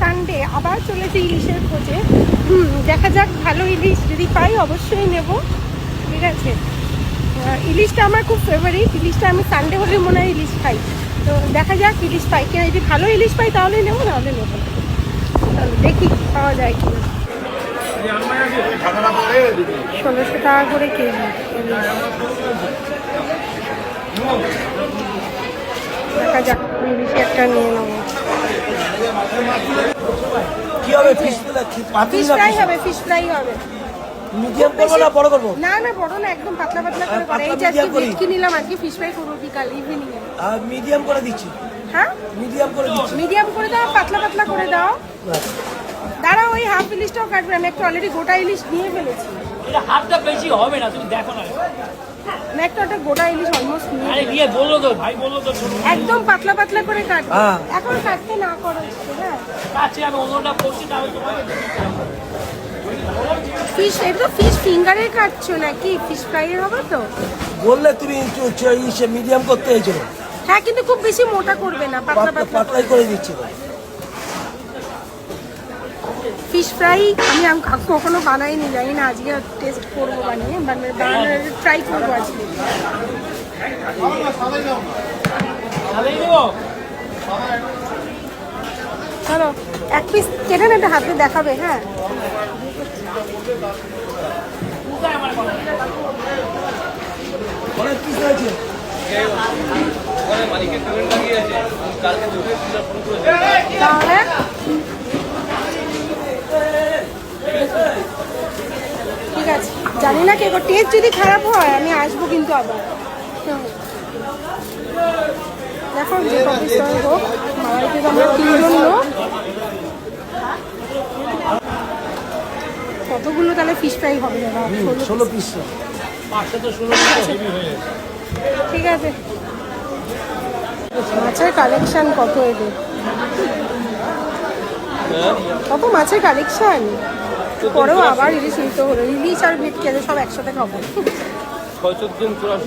Sunday আবার চলেছে ইলিশের খোঁজে। দেখা যাক, ভালো ইলিশ যদি পাই অবশ্যই নেব। ঠিক আছে, ইলিশটা আমার খুব ফেভারিট। ইলিশটা আমি সানডে হলে মনে হয় ইলিশ খাই। তো দেখা যাক ইলিশ পাই কিনা। যদি ভালো ইলিশ পাই তাহলেই নেবো, নাহলে নেবো না। তাহলে দেখি পাওয়া যায় কিনা। 1600 টাকা করে কেজি ইলিশ। দেখা যাক, ইলিশ একটা নিয়ে নেবো। কি হবে? ফিশ ফ্রাই হবে, ফিশ ফ্রাই হবে। মিডিয়াম করবো না বড় করবো? না না, বড় না, একদম পাতলা পাতলা করে করে। এই যে আজকে ভেটকি নিলাম, আজকে ফিশ ফ্রাই করবো বিকাল ইভিনিং এ। মিডিয়াম করে দিচ্ছি। হ্যাঁ, মিডিয়াম করে দিচ্ছি। মিডিয়াম করে দাও, পাতলা পাতলা করে দাও। দাঁড়াও, ওই হাফ ইলিশটাও কাটবে। আমি একটু অলরেডি গোটা ইলিশ নিয়ে ফেলেছি। এটা হাতটা বেশি হবে না, তুমি দেখো না। না, একটা গোটা ইলিশ অলমোস্ট নিয়ে। আরে দিয়ে বললো তো, ভাই বললো তো একদম পাতলা পাতলা করে কাটবে। হ্যাঁ। এখন কাটতে না করো হচ্ছে। হ্যাঁ, কাছে আমি অন্যটা করছি, তাহলে তোমাকে ফিশ, এটা তো ফিশ ফিঙ্গারে কাটছো নাকি? ফিশ ফ্রাই হবে তো? বললে তুমি মিডিয়াম করতে হয়েছিল। হ্যাঁ, কিন্তু খুব বেশি মোটা করবে না, পাতলা পাতলা পাতলাই করে দিচ্ছি। ফিশ ফ্রাই আমি কখনো বানাইনি, জানি না। আজকে টেস্ট করবো, বানিয়ে বানানোর ট্রাই করবো আজকে। চলো, এক পিস কেটে নেবে, হাতে দেখাবে। হ্যাঁ, অনেক পিস হয়েছে। তাহলে ঠিক আছে, জানি না কে, টেস্ট যদি খারাপ হয় আমি আসবো কিন্তু আবার। দেখো যে কপিস হোক, মারাইতে তো আমরা 3 জন লোক। কতগুলো তাহলে ফিশ ফ্রাই হবে? দাদা 16 পিস। ঠিক আছে। মাছের কালেকশন কত এদের, কত মাছের কালেকশন। পরেও আবার ইলিশ নিতে হলো। ইলিশ আর ভেটকি সব একসাথে খাবো। 614